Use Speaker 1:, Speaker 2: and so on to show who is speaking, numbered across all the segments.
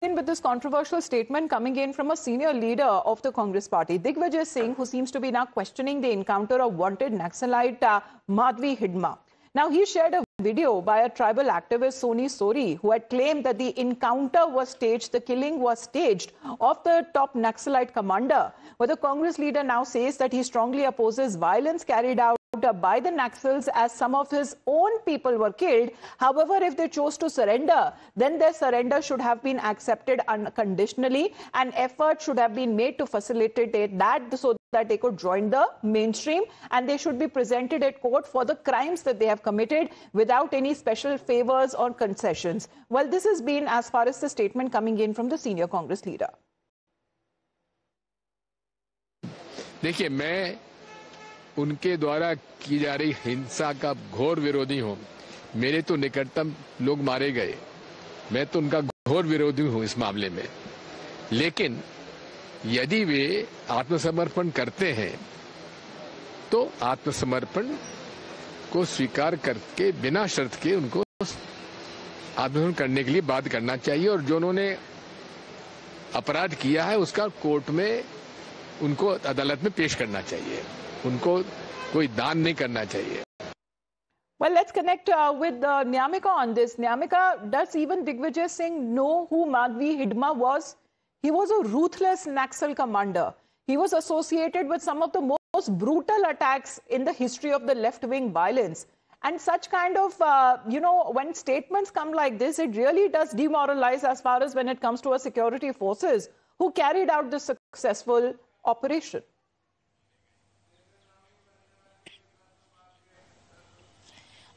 Speaker 1: begin with this controversial statement coming in from a senior leader of the Congress party, Digvijay Singh, who seems to be now questioning the encounter of wanted Naxalite Madhvi Hidma. Now, he shared a video by a tribal activist, Soni Sori, who had claimed that the encounter was staged, the killing was staged of the top Naxalite commander. But the Congress leader now says that he strongly opposes violence carried out by the Naxals, as some of his own people were killed. However, if they chose to surrender, then their surrender should have been accepted unconditionally, and effort should have been made to facilitate that so that they could join the mainstream, and they should be presented at court for the crimes that they have committed without any special favors or concessions. Well, this has been as far as the statement coming in from the senior Congress leader.
Speaker 2: देखिए, मैं उनके द्वारा की जा रही हिंसा का घोर विरोधी हूं। मेरे तो निकटतम लोग मारे गए, मैं तो उनका घोर विरोधी हूं इस मामले में। लेकिन यदि वे आत्मसमर्पण करते हैं तो आत्मसमर्पण को स्वीकार करके बिना शर्त के उनको आत्मसमर्पण करने के लिए बाध्य करना चाहिए, और जो उन्होंने अपराध किया है उसका कोर्ट में उनको अदालत में पेश करना चाहिए, उनको कोई दान नहीं करना चाहिए।
Speaker 1: Well, let's connect with Nyamika on this. Nyamika, does even Digvijay Singh know who Madhvi Hidma was? He was a ruthless Naxal commander. He was associated with some of the most brutal attacks in the history of the left-wing violence. And such kind of, when statements come like this, it really does demoralize as far as when it comes to our security forces who carried out this successful operation.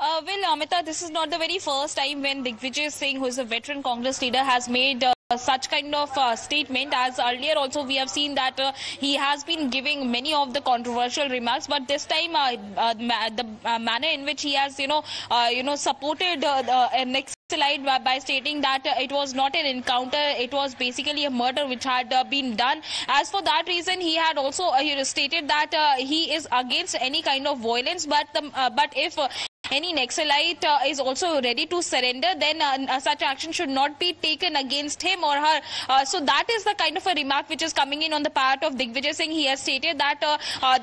Speaker 3: Well, Amita, this is not the very first time when Digvijay Singh, who is a veteran Congress leader, has made such kind of statement. As earlier also we have seen that he has been giving many of the controversial remarks, but this time the manner in which he has supported Naxalite by stating that it was not an encounter, it was basically a murder which had been done. As for that reason, he had also stated that he is against any kind of violence, but if any Naxalite is also ready to surrender, then such action should not be taken against him or her. So that is the kind of a remark which is coming in on the part of Digvijay Singh. He has stated that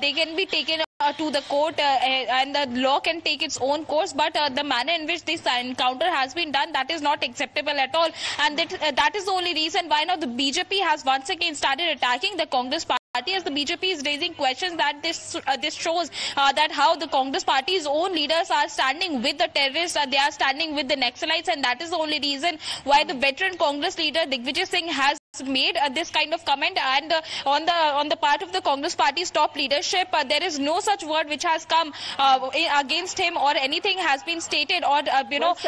Speaker 3: they can be taken to the court and the law can take its own course, but the manner in which this encounter has been done, that is not acceptable at all. And that is the only reason why now the BJP has once again started attacking the Congress party, as the BJP is raising questions that this shows that how the Congress party's own leaders are standing with the terrorists, they are standing with the Naxalites, and that is the only reason why the veteran Congress leader Digvijay Singh has made this kind of comment. And on the part of the Congress party's top leadership, there is no such word which has come against him, or anything has been stated, or
Speaker 1: efforts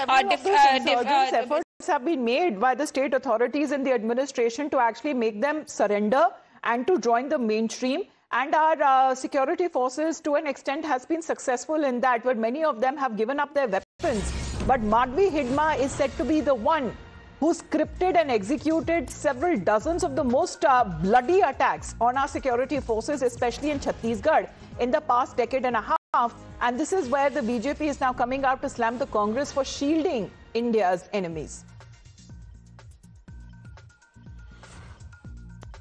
Speaker 1: have been made by the state authorities and the administration to actually make them surrender and to join the mainstream. And our security forces, to an extent, has been successful in that, but many of them have given up their weapons. But Madhvi Hidma is said to be the one who scripted and executed several dozens of the most bloody attacks on our security forces, especially in Chhattisgarh, in the past decade and a half. And this is where the BJP is now coming out to slam the Congress for shielding India's enemies.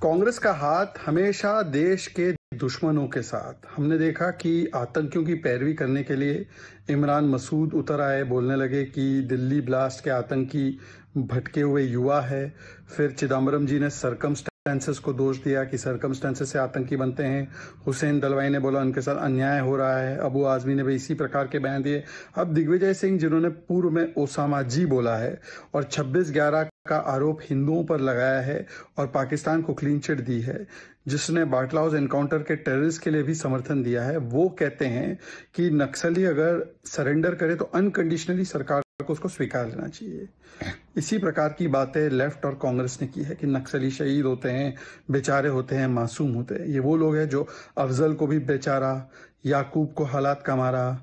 Speaker 4: Congress का हाथ हमेशा देश के दुश्मनों के साथ। हमने देखा कि आतंकियों की पैरवी करने के लिए इमरान मसूद उतर आए, बोलने लगे कि दिल्ली ब्लास्ट के आतंकी भटके हुए युवा है। फिर चिदम्बरम जी ने सर्कमस्टेंसेस को दोष दिया कि सर्कमस्टेंसेस से आतंकी बनते हैं। हुसैन दलवाई ने बोला उनके साथ अन्याय हो रहा है। अबू आजमी ने भी इसी प्रकार के बयान दिए। अब दिग्विजय सिंह, जिन्होंने पूर्व में ओसामा जी बोला है और 26/11 का आरोप हिंदुओं पर लगाया है और पाकिस्तान को क्लीन चिट दी है, जिसने बाटला हाउस एनकाउंटर के टेररिस्ट के लिए भी समर्थन दिया है, वो कहते हैं कि नक्सली अगर सरेंडर करे तो अनकंडीशनली सरकार को उसको स्वीकार लेना चाहिए। इसी प्रकार की बातें लेफ्ट और कांग्रेस ने की है कि नक्सली शहीद होते हैं, बेचारे होते हैं, मासूम होते हैं। ये वो लोग हैं जो अफजल को भी बेचारा, याकूब को हालात का मारा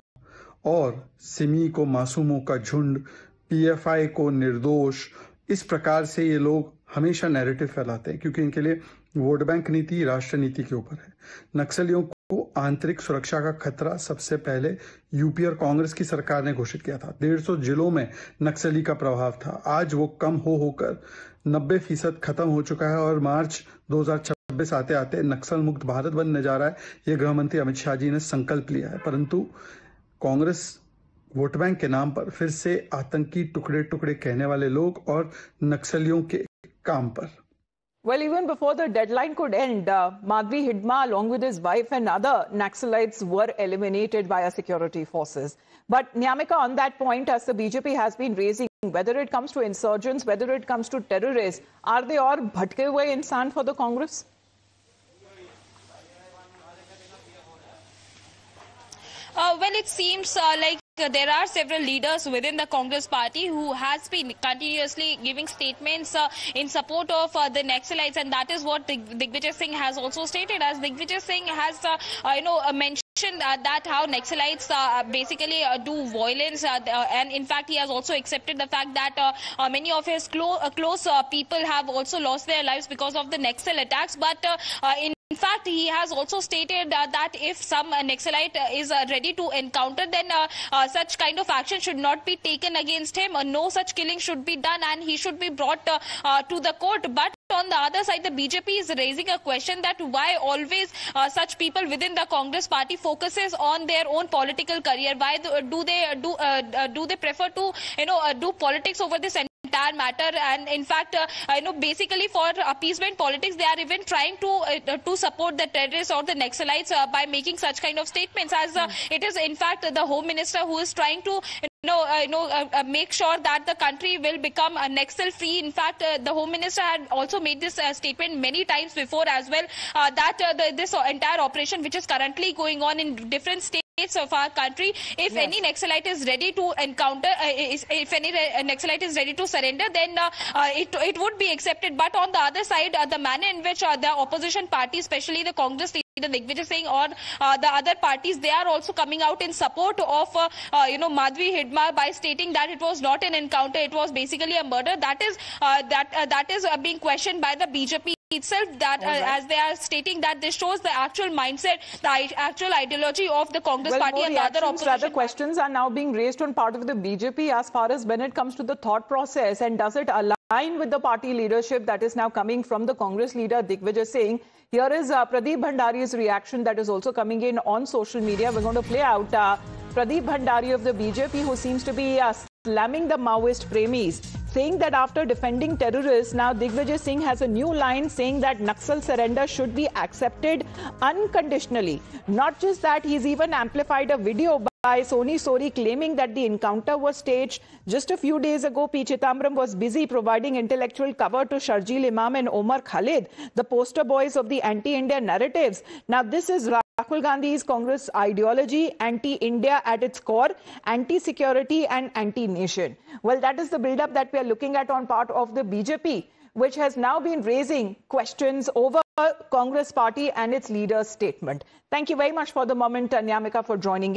Speaker 4: और सिमी को मासूमों का झुंड, पीएफआई को निर्दोष, इस प्रकार से ये लोग हमेशा नैरेटिव फैलाते हैं, क्योंकि इनके लिए वोट बैंक नीति राष्ट्र नीति के ऊपर है। नक्सलियों को आंतरिक सुरक्षा का खतरा सबसे पहले यूपी और कांग्रेस की सरकार ने घोषित किया था। 150 जिलों में नक्सली का प्रभाव था। आज वो कम होकर 90% खत्म हो चुका है और मार्च 2026 आते आते नक्सल मुक्त भारत बनने जा रहा है। ये गृह मंत्री अमित शाह जी ने संकल्प लिया है, परंतु कांग्रेस वोट बैंक के नाम पर फिर से आतंकी टुकड़े टुकड़े कहने वाले लोग और नक्सलियों के काम पर।
Speaker 1: Well, even before the deadline could end, Madhvi Hidma, along with his wife and other Naxalites, were eliminated by our security forces. But Nyamika, on that point, as the BJP has been raising, whether it comes to insurgents, whether it comes to terrorists, are they all bhatke hue insan for the Congress?
Speaker 3: Well, it seems like there are several leaders within the Congress party who has been continuously giving statements in support of the Naxalites, and that is what Digvijay Singh has also stated. As Digvijay Singh has, mentioned that how Naxalites basically do violence, and in fact he has also accepted the fact that many of his close people have also lost their lives because of the Naxal attacks. But in fact, he has also stated that if some Naxalite is ready to encounter, then such kind of action should not be taken against him. No such killing should be done, and he should be brought to the court. But on the other side, the BJP is raising a question that why always such people within the Congress party focuses on their own political career. Why do they prefer to do politics over this entire matter? And in fact, basically for appeasement politics, they are even trying to support the terrorists or the Naxalites by making such kind of statements. As it is in fact the Home Minister who is trying to make sure that the country will become Naxal free. In fact, the Home Minister had also made this statement many times before as well, that this entire operation which is currently going on in different states of our country, if any Naxalite is ready to encounter, if any Naxalite is ready to surrender, then it would be accepted. But on the other side, the manner in which the opposition party, especially the Congress leader Digvijay Singh or the other parties, they are also coming out in support of Madhvi Hidma by stating that it was not an encounter, it was basically a murder. That is being questioned by the BJP itself, that as they are stating that this shows the actual mindset, the actual ideology of the Congress party and the other opposition.
Speaker 1: Rather, questions are now being raised on part of the BJP as far as when it comes to the thought process, and does it align with the party leadership that is now coming from the Congress leader Digvijay Singh? Here is Pradeep Bhandari's reaction that is also coming in on social media. We're going to play out Pradeep Bhandari of the BJP, who seems to be slamming the Maoist premies, saying that after defending terrorists, now Digvijay Singh has a new line saying that Naxal surrender should be accepted unconditionally. Not just that, he's even amplified a video by Soni Sori claiming that the encounter was staged. Just a few days ago, P. Chidambaram was busy providing intellectual cover to Sharjeel Imam and Omar Khalid, the poster boys of the anti-India narratives. Now, this is Rahul Gandhi's Congress ideology, anti-India at its core, anti-security and anti-nation. Well, that is the build-up that we are looking at on part of the BJP, which has now been raising questions over Congress party and its leader's statement. Thank you very much for the moment, Nyamika, for joining in.